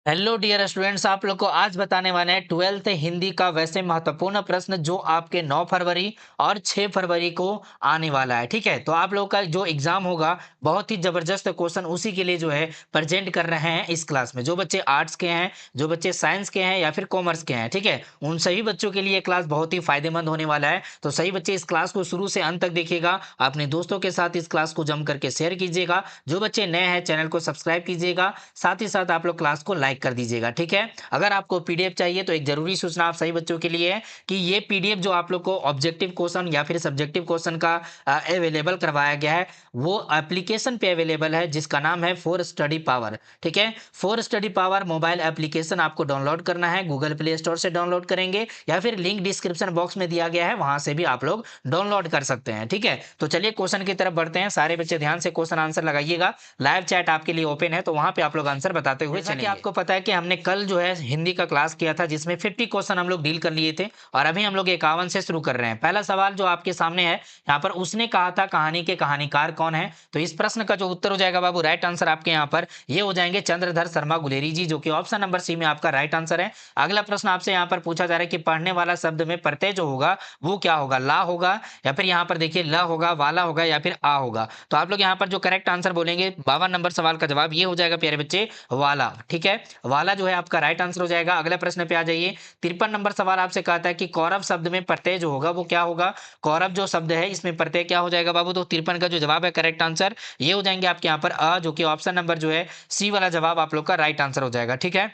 Hello dear students, आप लोग को आज बताने वाले हैं 12th हिंदी का वैसे महत्वपूर्ण प्रश्न जो आपके 9 फरवरी और 6 फरवरी को आने वाला है। ठीक है, तो आप लोग का जो एग्जाम होगा बहुत ही जबरदस्त क्वेश्चन उसी के लिए जो है प्रेजेंट कर रहे हैं इस क्लास में। जो बच्चे आर्ट्स के हैं, जो बच्चे साइंस के हैं या फिर कॉमर्स के हैं, ठीक है, उन सभी बच्चों के लिए क्लास बहुत ही फायदेमंद होने वाला है। तो सही बच्चे इस क्लास को शुरू से अंत तक देखिएगा, अपने दोस्तों के साथ इस क्लास को जम करके शेयर कीजिएगा। जो बच्चे नए हैं चैनल को सब्सक्राइब कीजिएगा, साथ ही साथ आप लोग क्लास को लाइक कर दीजिएगा। ठीक है, अगर आपको पीडीएफ चाहिए तो एक जरूरी सूचना आप सही बच्चों के लिए है कि ये पीडीएफ जो आप लोग को ऑब्जेक्टिव क्वेश्चन या फिर सब्जेक्टिव क्वेश्चन का अवेलेबल करवाया गया है वो एप्लीकेशन पे अवेलेबल है जिसका नाम है फॉर स्टडी पावर। ठीक है, for study power mobile application आपको डाउनलोड करना है, गूगल प्ले स्टोर से डाउनलोड करेंगे या फिर लिंक डिस्क्रिप्शन बॉक्स में दिया गया है, वहां से भी आप लोग डाउनलोड कर सकते हैं। ठीक है, तो चलिए क्वेश्चन की तरफ बढ़ते हैं। सारे बच्चे ध्यान से क्वेश्चन आंसर लगाइएगा। लाइव चैट आपके लिए ओपन है तो वहां पे आप लोग आंसर बताते हुए चलेंगे। आपको पता है कि हमने कल जो है हिंदी का क्लास किया था जिसमें 50 क्वेश्चन हम लोग डील कर लिए थे और अभी हम लोग 51 से शुरू कर रहे हैं। पहला सवाल जो आपके सामने है यहाँ पर, उसने कहा था कहानी के कहानीकार कौन है? तो इस प्रश्न का जो उत्तर हो जाएगा बाबू, राइट आंसर आपके यहाँ पर ये हो जाएंगे चंद्रधर शर्मा गुलेरी जी, जो कि ऑप्शन नंबर सी में आपका राइट आंसर है। अगला प्रश्न आपसे यहाँ पर पूछा जा रहा है कि पढ़ने वाला शब्द में प्रत्यय जो होगा वो क्या होगा? ला होगा या फिर यहाँ पर देखिए ल होगा, वाला होगा या फिर आ होगा? तो आप लोग यहाँ पर जो करेक्ट आंसर बोलेंगे 52 नंबर सवाल का जवाब ये हो जाएगा प्यारे बच्चे, वाला। ठीक है, वाला जो है आपका राइट आंसर हो जाएगा। अगले प्रश्न पे आ जाइए। 53 नंबर सवाल आपसे कहता है कि कौरव शब्द में प्रत्यय जो होगा वो क्या होगा? कौरव जो शब्द है इसमें प्रत्यय क्या हो जाएगा बाबू? तो 53 का जो जवाब है करेक्ट आंसर ये हो जाएंगे आपके यहाँ पर अ, जो कि ऑप्शन नंबर जो है सी वाला जवाब आप लोग का राइट आंसर हो जाएगा। ठीक है,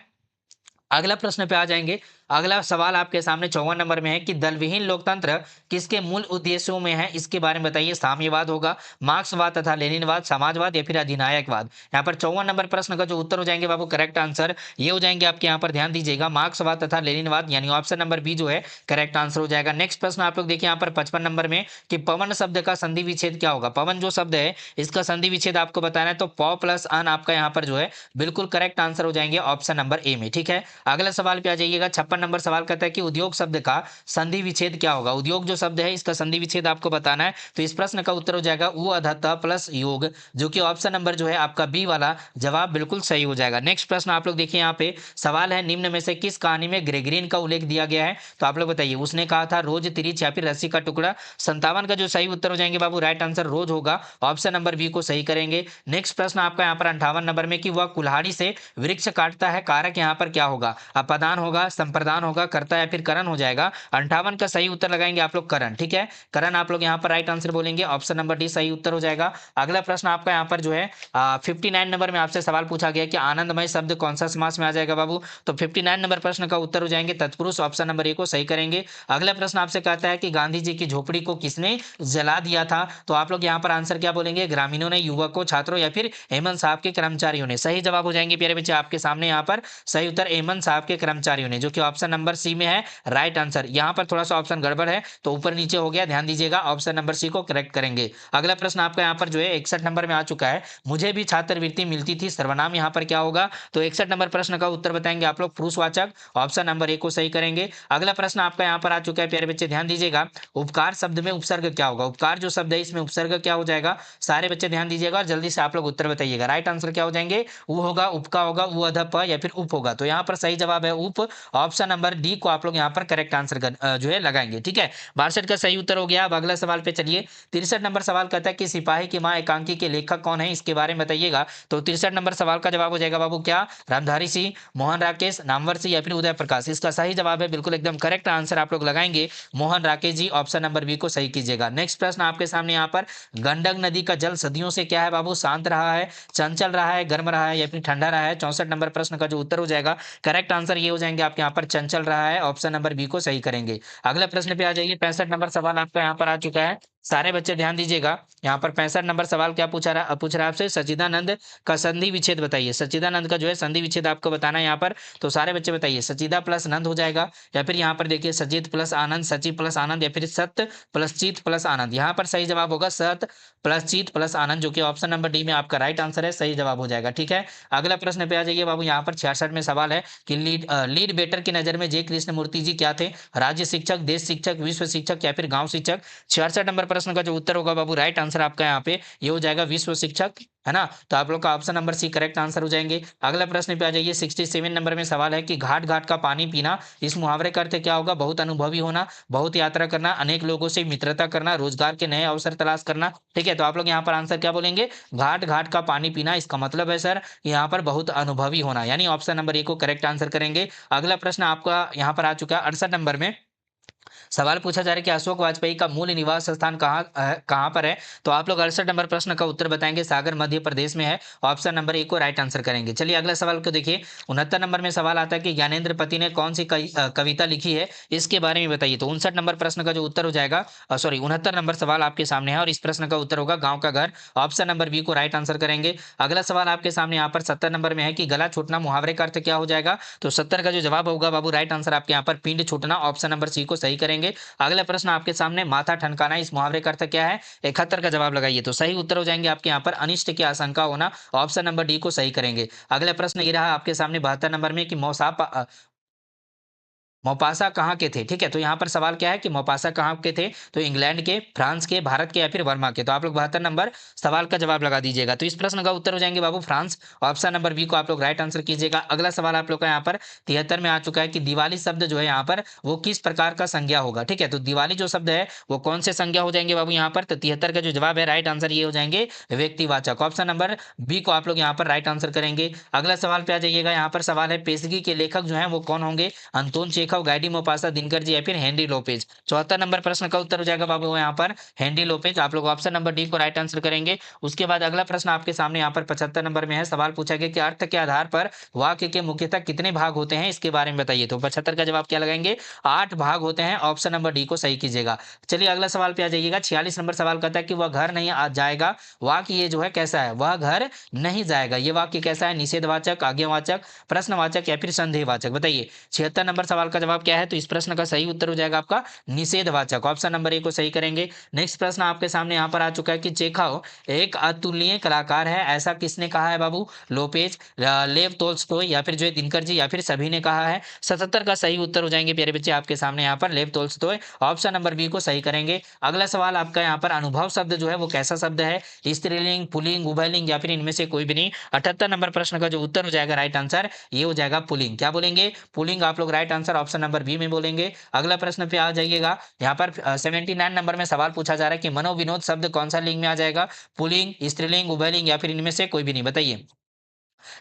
अगला प्रश्न पे आ जाएंगे। अगला सवाल आपके सामने 54 नंबर में है कि दलविहीन लोकतंत्र किसके मूल उद्देश्यों में है, इसके बारे में बताइए। साम्यवाद होगा, मार्क्सवाद तथा लेनिनवाद, समाजवाद या फिर अधिनायकवाद? यहाँ पर 54 नंबर प्रश्न का जो उत्तर हो जाएंगे बाबू करेक्ट आंसर ये हो जाएंगे आपके यहाँ पर, ध्यान दीजिएगा, मार्क्सवाद तथा लेनिनवाद, यानी ऑप्शन नंबर बी जो है करेक्ट आंसर हो जाएगा। नेक्स्ट प्रश्न आप लोग देखिए यहाँ पर 55 नंबर में कि पवन शब्द का संधि विच्छेद क्या होगा? पवन जो शब्द है इसका संधि विच्छेद आपको बताना है, तो प प्लस अन आपका यहाँ पर जो है बिल्कुल करेक्ट आंसर हो जाएंगे ऑप्शन नंबर ए में। ठीक है, अगला सवाल पे आ जाइएगा। 56 नंबर सवाल कहता है कि उद्योग शब्द का संधि विच्छेद क्या होगा? उद्योग जो शब्द है इसका संधि विच्छेद आपको बताना है, तो इस प्रश्न का उत्तर हो जाएगा उ अधत प्लस योग, जो कि ऑप्शन नंबर जो है आपका बी वाला जवाब बिल्कुल सही हो जाएगा। नेक्स्ट प्रश्न आप लोग देखिए यहाँ पे सवाल है, निम्न में से किस कहानी में ग्रेगरियन का उल्लेख दिया गया है? तो आप लोग बताइए। उसने कहा था, रोज, तिरिच या फिर रस्सी का टुकड़ा? 57 का जो सही उत्तर हो जाएंगे बाबू राइट आंसर रोज होगा, ऑप्शन नंबर बी को सही करेंगे। नेक्स्ट प्रश्न आपका यहाँ पर 58 नंबर में कि वह कुल्हाड़ी से वृक्ष काटता है, कारक यहाँ पर क्या होगा? अपादान होगा, संप्रदान होगा, कर्ता या फिर करण हो जाएगा। 58 का सही उत्तर लगाएंगे आप लोग करण। ठीक है, करण आप लोग यहाँ पर राइट आंसर बोलेंगे, ऑप्शन नंबर डी सही उत्तर हो जाएगा। अगला प्रश्न आपका यहाँ पर जो है 59 नंबर में आपसे सवाल पूछा गया कि आनंदमय शब्द कौन सा समास में आ जाएगा बाबू? तो 59 नंबर प्रश्न का उत्तर हो जाएंगे तत्पुरुष, ऑप्शन नंबर ए को सही करेंगे। अगला प्रश्न आपसे कहता है कि गांधी जी की झोपड़ी को किसने जला दिया था? तो आप लोग यहाँ पर आंसर क्या बोलेंगे? ग्रामीणों ने, युवकों, छात्रों या फिर हेमंत साहब के कर्मचारियों ने? सही जवाब हो जाएंगे प्यारे बच्चे आपके सामने यहाँ पर सही उत्तर हेमंत साहब के कर्मचारियों ने, जो कि ऑप्शन नंबर सी में है राइट आंसर। यहाँ पर थोड़ा सा ऑप्शन गड़बड़ है तो ऊपर नीचे हो गया, ध्यान दीजिएगा, ऑप्शन नंबर सी को करेक्ट करेंगे। अगला प्रश्न आपका यहाँ पर जो है 61 नंबर में आ चुका है, मुझे भी छात्रवृत्ति मिलती थी, सर्वनाम यहाँ पर क्या होगा? तो 61 नंबर प्रश्न का उत्तर बताएंगे आप लोग पुरुषवाचक, ऑप्शन नंबर ए को सही करेंगे। अगला प्रश्न आपका यहाँ पर आ चुका है प्यारे बच्चे, ध्यान दीजिएगा, उपकार शब्द में उपसर्ग क्या होगा? उपकार जो शब्द है इसमें उपसर्ग क्या हो जाएगा? सारे बच्चे ध्यान दीजिएगा और जल्दी से आप लोग उत्तर बताइएगा। राइट आंसर क्या हो जाएंगे? वो होगा, उपका होगा, वो अधप या फिर उप होगा? तो यहाँ पर सही जवाब है उप, ऑप्शन नंबर डी को आप लोग यहाँ पर करेक्ट आंसर जो है लगाएंगे। ठीक है, 62 का सही उत्तर हो गया। अब अगला सवाल पे चलिए। 63 नंबर सवाल कहता है कि सिपाही की मां एकांकी के लेखक कौन है, इसके बारे में बताइएगा। तो 63 नंबर सवाल का जवाब हो जाएगा बाबू क्या? रामधारी सिंह, मोहन राकेश, नामवर सिंह या फिर उदय प्रकाश? इसका सही जवाब है बिल्कुल एकदम करेक्ट आंसर आप लोग लगाएंगे Mohan Rakesh ji, option number B को सही कीजिएगा। नेक्स्ट प्रश्न आपके सामने यहाँ पर, गंडक नदी का जल सदियों से क्या है बाबू? शांत रहा है, चंचल रहा है, गर्म रहा है या फिर ठंडा रहा है? 64 नंबर प्रश्न का जो उत्तर हो जाएगा करेक्ट आंसर ये हो जाएंगे आपके यहाँ पर चंचल रहा है, ऑप्शन नंबर बी को सही करेंगे। अगले प्रश्न पे आ जाइए। 65 नंबर सवाल आपका यहाँ पर आ चुका है, सारे बच्चे ध्यान दीजिएगा। यहाँ पर 65 नंबर सवाल क्या पूछ रहा है आपसे? सच्चिदानंद का संधि विच्छेद बताइए। सच्चिदानंद का जो है संधि विच्छेद आपको बताना है यहाँ पर, तो सारे बच्चे बताइए। सच्चिदा प्लस नंद हो जाएगा या फिर यहाँ पर देखिए सचित प्लस आनंद, सचिव प्लस आनंद या फिर सत्य प्लस चित प्लस आनंद? यहाँ पर सही जवाब होगा सत प्लस चित प्लस आनंद, जो कि ऑप्शन नंबर डी में आपका राइट आंसर है, सही जवाब हो जाएगा। ठीक है, अगला प्रश्न पे आ जाइए बाबू। यहाँ पर 66 में सवाल है कि लीड बेटर की नजर में जे कृष्णमूर्ति जी क्या थे? राज्य शिक्षक, देश शिक्षक, विश्व शिक्षक या फिर गांव शिक्षक? 66 नंबर प्रश्न का जो उत्तर होगा बाबू, राइट आंसर आपका यहाँ पे ये हो जाएगा विश्व शिक्षक, है ना। तो आप लोग का option number C correct answer हो जाएंगे। अगला प्रश्न पे आ जाइए। 67 नंबर में सवाल है कि घाट घाट का पानी पीना, इस मुहावरे का अर्थ क्या होगा? बहुत अनुभवी होना, बहुत यात्रा करना, अनेक लोगों से मित्रता करना, रोजगार के नए अवसर तलाश करना। ठीक है, तो आप लोग यहाँ पर आंसर क्या बोलेंगे? घाट घाट का पानी पीना। इसका मतलब है सर यहाँ पर बहुत अनुभवी होना, यानी ऑप्शन नंबर ए को करेक्ट आंसर करेंगे। अगला प्रश्न आपका यहाँ पर आ चुका है 68 नंबर में। सवाल पूछा जा रहा है कि अशोक वाजपेयी का मूल निवास स्थान कहाँ पर है? तो आप लोग 68 नंबर प्रश्न का उत्तर बताएंगे सागर मध्य प्रदेश में है। ऑप्शन नंबर ए को राइट आंसर करेंगे। चलिए अगला सवाल को देखिए। 69 नंबर में सवाल आता है कि ज्ञानेंद्र पति ने कौन सी कविता लिखी है, इसके बारे में बताइए। तो 59 नंबर प्रश्न का जो उत्तर हो जाएगा, सॉरी 69 नंबर सवाल आपके सामने है और इस प्रश्न का उत्तर होगा गाँव का घर। ऑप्शन नंबर बी को राइट आंसर करेंगे। अगला सवाल आपके सामने यहाँ पर 70 नंबर में है कि गला छूटना मुहावरे का अर्थ क्या हो जाएगा? तो 70 का जो जवाब होगा बाबू, राइट आंसर आपके यहाँ पर पिंड छूटना। ऑप्शन नंबर सी को सही करेंगे। अगला प्रश्न आपके सामने माथा ठनकाना, इस मुहावरे का अर्थ क्या है? 71 का जवाब लगाइए। तो सही उत्तर हो जाएंगे आपके यहाँ पर अनिष्ट की आशंका होना। ऑप्शन नंबर डी को सही करेंगे। अगला प्रश्न ये रहा आपके सामने 72 नंबर में कि मोपासा कहाँ के थे? ठीक है, तो यहाँ पर सवाल क्या है कि मोपासा कहाँ के थे? तो इंग्लैंड के, फ्रांस के, भारत के या फिर वर्मा के? तो आप लोग 72 नंबर सवाल का जवाब लगा दीजिएगा। तो इस प्रश्न का उत्तर हो जाएंगे बाबू फ्रांस। ऑप्शन नंबर बी को आप लोग राइट आंसर कीजिएगा। अगला सवाल आप लोग का यहाँ पर 73 में आ चुका है कि दिवाली शब्द जो है यहाँ पर वो किस प्रकार का संज्ञा होगा? ठीक है, तो दिवाली जो शब्द है वो कौन से संज्ञा हो जाएंगे बाबू यहाँ पर? तो 73 का जो जवाब है राइट आंसर ये हो जाएंगे व्यक्तिवाचक। ऑप्शन नंबर बी को आप लोग यहाँ पर राइट आंसर करेंगे। अगला सवाल पे आ जाइएगा। यहाँ पर सवाल है पेशगी के लेखक जो है वो कौन होंगे? Anton Chekhov, गाइडी Maupassant, Dinkar ji या फिर हेनरी लोपेज? 74 नंबर प्रश्न का उत्तर हो जाएगा बाबू यहाँ पर हेनरी लोपेज। आप लोग ऑप्शन नंबर डी को राइट आंसर करेंगे। उसके बाद अगला प्रश्न आपके सामने यहाँ पर 75 नंबर में है। सवाल पूछा गया कि अर्थ के आधार पर वाक्य के मुख्यतः कितने भाग होते हैं, इसके बारे में बताइए। तो 75 का जवाब क्या लगाएंगे? 8 भाग होते हैं। ऑप्शन नंबर डी को सही कीजिएगा। चलिए अगला सवाल पे आ जाइएगा। 46 नंबर सवाल कहता है कि वह घर नहीं आ जाएगा, वाक्य ये जो है कैसा है? वह घर नहीं जाएगा, ये वाक्य कैसा है? निषेधवाचक, आज्ञावाचक, प्रश्नवाचक या फिर संदेहवाचक? बताइए। 76 नंबर सवाल का जवाब क्या है? तो इस प्रश्न का सही उत्तर हो जाएगा आपका निषेधवाचक। ऑप्शन नंबर ए को सही करेंगे। नेक्स्ट प्रश्न आपके सामने यहाँ पर आ चुका है कि चेखव एक अतुलनीय कलाकार है, ऐसा किसने कहा है बाबू? लोपेज, लेव तोल्स्टॉय या फिर जो है दिनकर जी या फिर सभी ने कहा है? 77 का सही उत्तर हो जाएंगे प्यारे बच्चे आपके सामने यहाँ पर लेव तोल्स्टॉय। ऑप्शन नंबर बी को सही करेंगे। अगला सवाल आपका यहाँ पर अनुभव शब्द जो है वो कैसा शब्द है? स्त्रीलिंग, पुल्लिंग, उभयलिंग या फिर इनमें से कोई भी नहीं? 78 नंबर प्रश्न का जो उत्तर हो जाएगा राइट आंसर ये हो जाएगा पुल्लिंग। क्या बोलेंगे? पुल्लिंग। आप लोग right answer option number B में बोलेंगे। अगला प्रश्न पे आ जाइएगा। यहाँ पर 79 नंबर में सवाल पूछा जा रहा है कि मनोविनोद शब्द कौन सा लिंग में आ जाएगा? पुल्लिंग, स्त्रीलिंग, उभयलिंग या फिर इनमें से कोई भी नहीं? बताइए।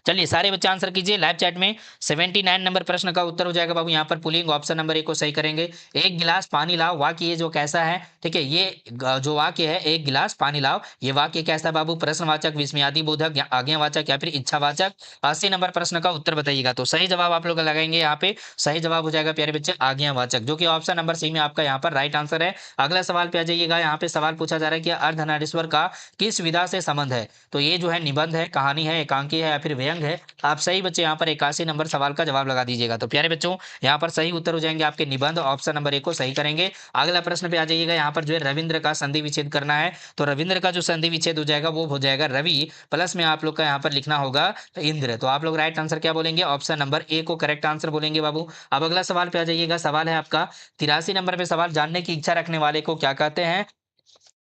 चलिए सारे बच्चे आंसर कीजिए लाइव चैट में। 79 नंबर प्रश्न का उत्तर हो जाएगा बाबू यहाँ पर पुलिंग। ऑप्शन नंबर ए को सही करेंगे। एक गिलास पानी लाओ, वाक्य ये जो कैसा है? ठीक है, ये जो वाक्य है एक गिलास पानी लाओ, ये वाक्य कैसा है बाबू? प्रश्नवाचक, विस्मयादि बोधक, आज्ञावाचक या फिर इच्छावाचक? 80 नंबर प्रश्न का उत्तर बताइएगा। तो सही जवाब आप लोग लगाएंगे यहाँ पे। सही जवाब हो जाएगा प्यारे बच्चे आज्ञावाचक, जो कि ऑप्शन नंबर सी में आपका यहाँ पर राइट आंसर है। अगला सवाल पे आ जाइएगा। यहाँ पे सवाल पूछा जा रहा है कि अर्धनारीश्वर का किस विधा से संबंध है? तो ये जो है निबंध है, कहानी है, एकांकी है या फिर व्यंग है? आप सही बच्चे यहाँ पर 81 नंबर सवाल का जवाब लगा दीजिएगा। तो प्यारे बच्चों यहाँ पर सही उत्तर हो जाएंगे आपके निबंध। ऑप्शन नंबर ए को सही करेंगे। अगला प्रश्न पे आ जाइएगा। यहाँ पर जो है रविंद्र का संधि विच्छेद करना है। तो रविंद्र का जो संधि विच्छेद हो जाएगा वो हो जाएगा रवि, प्लस में आप लोग का यहाँ पर लिखना होगा इंद्र। तो आप लोग राइट आंसर क्या बोलेंगे? ऑप्शन नंबर ए को करेक्ट आंसर बोलेंगे बाबू। अब अगला सवाल पे आ जाइएगा। सवाल है आपका 83 नंबर पे सवाल, जानने की इच्छा रखने वाले को क्या कहते हैं?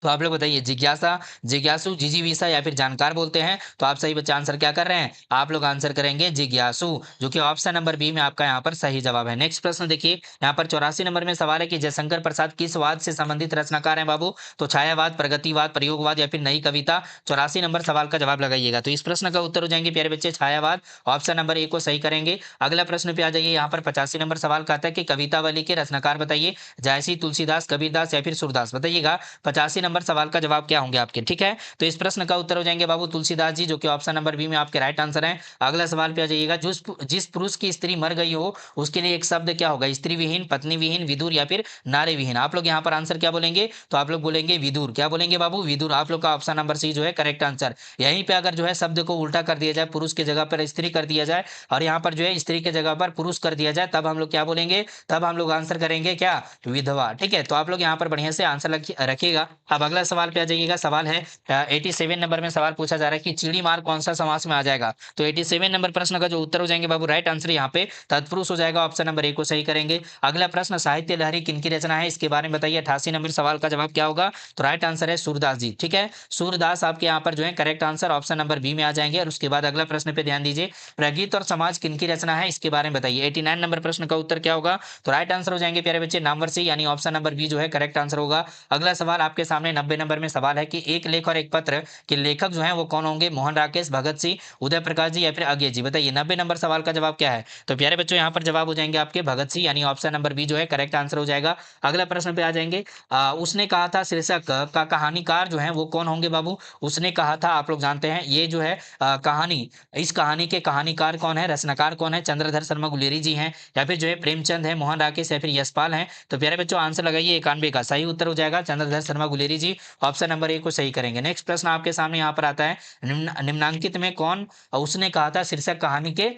तो आप लोग बताइए। जिज्ञासा, जिज्ञासु, जिजीविषा या फिर जानकार बोलते हैं? तो आप सही बच्चे आंसर क्या कर रहे हैं? आप लोग आंसर करेंगे जिज्ञासु, जो कि ऑप्शन नंबर बी में आपका यहाँ पर सही जवाब है। नेक्स्ट प्रश्न देखिए। यहाँ पर 84 नंबर में सवाल है कि जयशंकर प्रसाद किस वाद से संबंधित रचनाकार हैं बाबू? तो छायावाद, प्रगतिवाद, प्रयोगवाद या फिर नई कविता? 84 नंबर सवाल का जवाब लगाइएगा। तो इस प्रश्न का उत्तर हो जाएंगे प्यारे बच्चे छायावाद। ऑप्शन नंबर ए को सही करेंगे। अगला प्रश्न पे आ जाइए। यहाँ पर 85 नंबर सवाल कहता है कि कवितावली के रचनाकार बताइए। जायसी, तुलसीदास, कबीरदास या फिर सूरदास? बताइएगा। 85 नंबर सवाल का जवाब क्या होंगे आपके? ठीक है, तो इस प्रश्न का उत्तर हो जाएंगे बाबू तुलसीदास जी, जो कि ऑप्शन नंबर बी में आपके राइट आंसर है। अगला सवाल पे आ जाइएगा। जिस पुरुष की स्त्री मर गई हो उसके लिए एक शब्द क्या होगा? स्त्री विहीन, पत्नी विहीन, विदुर या फिर नारी विहीन? आप लोग यहाँ पर आंसर क्या बोलेंगे? तो आप लोग बोलेंगे विदुर। क्या बोलेंगे बाबू? विदुर। आप लोग का ऑप्शन नंबर सी जो है करेक्ट आंसर। यहीं पे अगर जो है शब्द को उल्टा कर दिया जाए, पुरुष की जगह पर स्त्री कर दिया जाए और यहाँ पर जो है स्त्री की जगह पर पुरुष कर दिया जाए, तब हम लोग क्या बोलेंगे? तब हम लोग आंसर करेंगे क्या? विधवा। ठीक है, तो आप लोग यहाँ पर बढ़िया से आंसर रखिएगा। अब अगला सवाल पे आ जाइएगा। सवाल है 87 नंबर में सवाल पूछा जा रहा है कि चिड़ी मार कौन सा समास में आ जाएगा। तो 87 नंबर प्रश्न का जो उत्तर हो जाएंगे बाबू, राइट आंसर यहाँ पे तत्पुरुष हो जाएगा। ऑप्शन नंबर ए को सही करेंगे। अगला प्रश्न, साहित्य लहरी किनकी रचना है, इसके बारे में बताइए। 88 नंबर सवाल का जवाब क्या होगा, तो राइट आंसर है सूरदास जी। ठीक है, सूरदास आपके यहाँ पर जो है correct answer option number B में आ जाएंगे। और उसके बाद अगला प्रश्न पे ध्यान दीजिए, प्रगीत और समाज किनकी रचना है, इसके बारे में बताइए। 89 नंबर प्रश्न का उत्तर क्या होगा, तो राइट आंसर हो जाएंगे प्यारे बच्चे नामवर सिंह, यानी ऑप्शन नंबर बी जो है करेक्ट आंसर होगा। अगला सवाल आपके सामने 90 नंबर में सवाल है कि एक लेख और एक पत्र के लेखक जो है वो कौन होंगे, मोहन राकेश, भगत सिंह, उदय प्रकाश जी या फिर अज्ञे जी। बताइए 90 नंबर सवाल का जवाब क्या है, तो प्यारे बच्चों यहाँ पर जवाब हो जाएंगे आपके भगत सिंह, यानी ऑप्शन नंबर बी जो है करेक्ट आंसर हो जाएगा। अगला प्रश्न पे आ जाएंगे, उसने कहा था शीर्षक का कहानीकार जो है वो कौन होंगे बाबू। उसने कहा था, आप लोग जानते हैं ये जो है कहानी, इस कहानी के कहानीकार कौन है, रचनाकार कौन है, चंद्रधर शर्मा गुलेरी जी हैं या फिर जो है प्रेमचंद है, मोहन राकेश या फिर यशपाल हैं। तो प्यारे बच्चों आंसर लगाइए 91 का सही उत्तर हो जाएगा चंद्रधर शर्मा गुलेरी जी। ऑप्शन नंबर ए को सही करेंगे। नेक्स्ट प्रश्न आपके सामने यहाँ पर आता है, निम्नांकित में कौन उसने कहा था शीर्षक कहानी के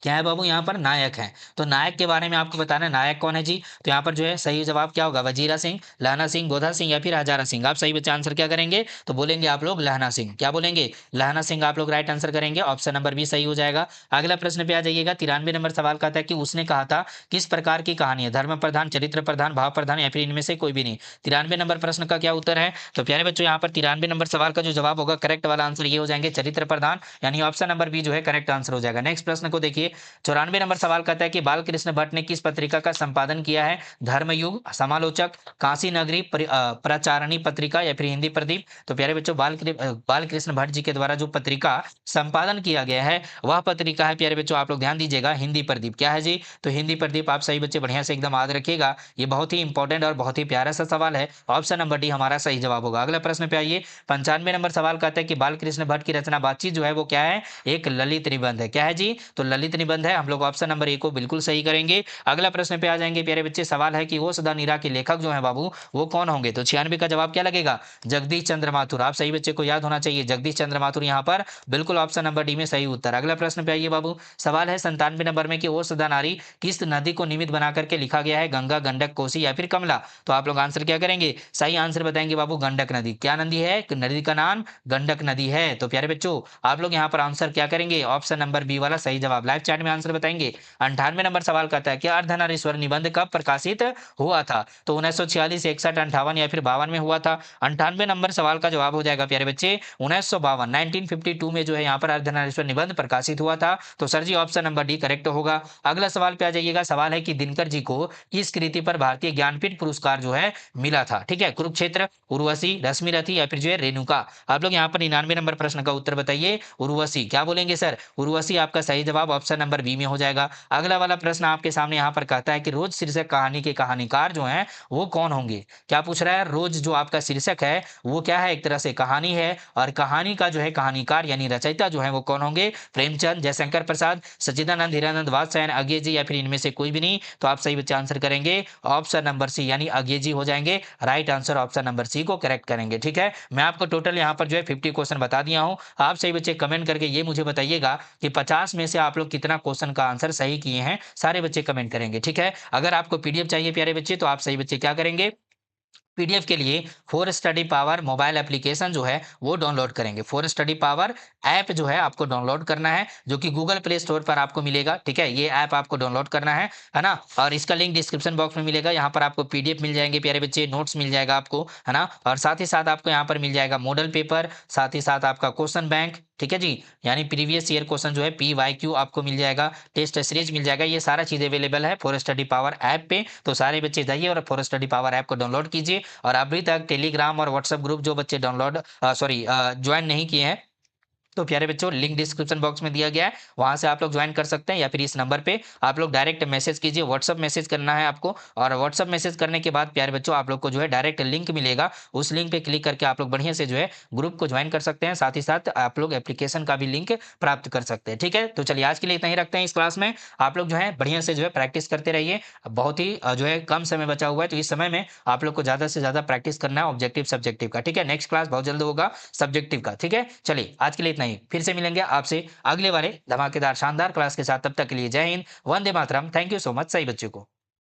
क्या है बाबू, यहाँ पर नायक है। तो नायक के बारे में आपको बताना है, नायक कौन है जी। तो यहाँ पर जो है सही जवाब क्या होगा, वजीरा सिंह, लहना सिंह, गोधा सिंह या फिर हजारा सिंह। आप सही बच्चे आंसर क्या करेंगे, तो बोलेंगे आप लोग लहना सिंह। क्या बोलेंगे, लहना सिंह आप लोग राइट आंसर करेंगे। ऑप्शन नंबर बी सही हो जाएगा। अगला प्रश्न पे आ जाइएगा। 93 नंबर सवाल का था कि उसने कहा था किस प्रकार की कहानी है, धर्म प्रधान, चरित्र प्रधान, भाव प्रधान या फिर इनमें से कोई भी नहीं। 93 नंबर प्रश्न का क्या उत्तर है, तो प्यारे बच्चों यहाँ पर 93 नंबर सवाल का जो जवाब होगा करेक्ट वाला आंसर ये हो जाएंगे चरित्र प्रधान, यानी ऑप्शन नंबर बी जो है करेक्ट आंसर हो जाएगा। नेक्स्ट प्रश्न को देखिए, 94 नंबर सवाल कहता है कि बालकृष्ण भट्ट ने किस पत्रिका का संपादन किया है, धर्मयुग, समालोचक, काशी नगरी, प्रचारणी पत्रिका या फिर हिंदी प्रदीप। तो प्यारे बच्चों बालकृष्ण भट्ट जी के द्वारा जो पत्रिका संपादन किया गया है वह पत्रिका है प्यारे बच्चों, आप लोग ध्यान दीजिएगा, हिंदी प्रदीप। क्या है जी, तो हिंदी प्रदीप। आप सही बच्चे बढ़िया से एकदम याद रखिएगा, ये बहुत ही इंपॉर्टेंट और बहुत ही प्यारा सा सवाल है। ऑप्शन नंबर डी हमारा सही जवाब होगा। अगला प्रश्न पे आइए, 95 नंबर सवाल कहता है कि बालकृष्ण भट्ट की रचना बातचीत जो है वो क्या है, एक ललित निबंध है। क्या है जी, तो ललित निबंध है। हम लोग ऑप्शन नंबर ए को बिल्कुल सही करेंगे। अगला प्रश्न पे आ जाएंगे प्यारे बच्चे, सवाल है कि वो सदा नीरा के लेखक जो है बाबू वो कौन होंगे। तो 96 का जवाब क्या लगेगा, जगदीश चंद्र माथुर। आप सही बच्चे को याद होना चाहिए, जगदीश चंद्र माथुर यहाँ पर बिल्कुल ऑप्शन नंबर डी में सही उत्तर। अगला प्रश्न पे आइए बाबू, सवाल है 97 नंबर में कि वो सदा नारी किस नदी को निमित्त बना करके लिखा गया है, गंगा, गंडक, कोसी या फिर कमला। तो आप लोग आंसर क्या करेंगे, सही आंसर बताएंगे बाबू गंडक नदी। क्या नदी है, नदी का नाम गंडक नदी है। तो प्यारे बच्चों आप लोग यहाँ पर आंसर क्या करेंगे, ऑप्शन नंबर बी वाला सही जवाब लाइव चैट में आंसर बताएंगे। 98 नंबर सवाल कहता है कि अर्धनारीश्वर निबंध कब प्रकाशित हुआ था। तो 1946, 61, 58 या फिर 52 में हुआ था। 98 नंबर सवाल का जवाब हो जाएगा प्यारे बच्चे 1952, 1952 में जो है यहाँ पर अर्धनारीश्वर निबंध प्रकाशित हुआ था। तो सर जी ऑप्शन नंबर डी करेक्ट होगा। अगला सवाल पे आ जाइएगा। सवाल है कि दिनकर जी को किस कृति पर भारतीय ज्ञानपीठ पुरस्कार जो है मिला था। ठीक है, कुरुक्षेत्र, उर्वशी, रश्मि रथी या फिर जो है रेणुका। आप लोग यहाँ पर 99 नंबर प्रश्न का उत्तर बताइए, उर्वशी। क्या बोलेंगे सर, उर्वशी आपका सही जवाब ऑप्शन नंबर बी में हो जाएगा। अगला वाला प्रश्न आपके सामने यहाँ पर कहता है कि रोज शीर्षक कहानी के कहानीकार जो हैं वो कौन होंगे। क्या पूछ रहा है, रोज जो आपका शीर्षक है वो क्या है, एक तरह से कहानी है, और कहानी का जो है कहानीकार यानी रचयिता जो है वो कौन होंगे, प्रेमचंद, जयशंकर प्रसाद, सच्चिदानंद, हीरानंद, वात्स्यायन, अज्ञे जी या फिर इनमें से कोई भी नहीं। तो आप सही बच्चे आंसर करेंगे ऑप्शन नंबर सी, यानी अज्ञे जी हो जाएंगे। Right answer option number C को करेक्ट करेंगे। ठीक है, मैं आपको टोटल यहाँ पर जो है 50 क्वेश्चन बता दिया हूँ। आप सही बच्चे कमेंट करके ये मुझे बताइएगा कि 50 में से आप लोग कितना क्वेश्चन का आंसर सही किए हैं, सारे बच्चे कमेंट करेंगे। ठीक है, अगर आपको पीडीएफ चाहिए प्यारे बच्चे तो आप सही बच्चे क्या करेंगे, पीडीएफ के लिए for study power mobile application जो है वो डाउनलोड करेंगे। फॉर स्टडी पावर ऐप जो है आपको डाउनलोड करना है, जो कि गूगल प्ले स्टोर पर आपको मिलेगा। ठीक है, ये ऐप आपको डाउनलोड करना है ना, और इसका लिंक डिस्क्रिप्शन बॉक्स में मिलेगा। यहाँ पर आपको पीडीएफ मिल जाएंगे प्यारे बच्चे, नोट्स मिल जाएगा आपको, है ना, और साथ ही साथ आपको यहाँ पर मिल जाएगा मॉडल पेपर, साथ ही साथ आपका क्वेश्चन बैंक। ठीक है जी, यानी प्रीवियस ईयर क्वेश्चन जो है PYQ आपको मिल जाएगा, टेस्ट सीरीज मिल जाएगा। ये सारा चीज अवेलेबल है फॉर स्टडी पावर ऐप पे। तो सारे बच्चे जाइए और फॉर स्टडी पावर ऐप को डाउनलोड कीजिए। और अभी तक टेलीग्राम और व्हाट्सएप ग्रुप जो बच्चे ज्वाइन नहीं किए हैं, तो प्यारे बच्चों लिंक डिस्क्रिप्शन बॉक्स में दिया गया है, वहां से आप लोग ज्वाइन कर सकते हैं, या फिर इस नंबर पे आप लोग डायरेक्ट मैसेज कीजिए। व्हाट्सअप मैसेज करना है आपको, और व्हाट्सअप मैसेज करने के बाद प्यारे बच्चों आप लोग को जो है डायरेक्ट लिंक मिलेगा। उस लिंक पे क्लिक करके आप लोग बढ़िया से जो है ग्रुप को ज्वाइन कर सकते हैं, साथ ही साथ आप लोग एप्लीकेशन का भी लिंक प्राप्त कर सकते हैं। ठीक है, तो चलिए आज के लिए इतना ही रखते हैं। इस क्लास में आप लोग जो है बढ़िया से जो है प्रैक्टिस करते रहिए। बहुत ही जो है कम समय बचा हुआ है, तो इस समय में आप लोग को ज्यादा से ज्यादा प्रैक्टिस करना है ऑब्जेक्टिव सब्जेक्टिव का। ठीक है, नेक्स्ट क्लास बहुत जल्द होगा सब्जेक्टिव का। ठीक है, चलिए आज के लिए इतना ही, फिर से मिलेंगे आपसे अगले वाले धमाकेदार शानदार क्लास के साथ। तब तक के लिए जय Hind, Vande Mataram. Thank you so much सही बच्चों को।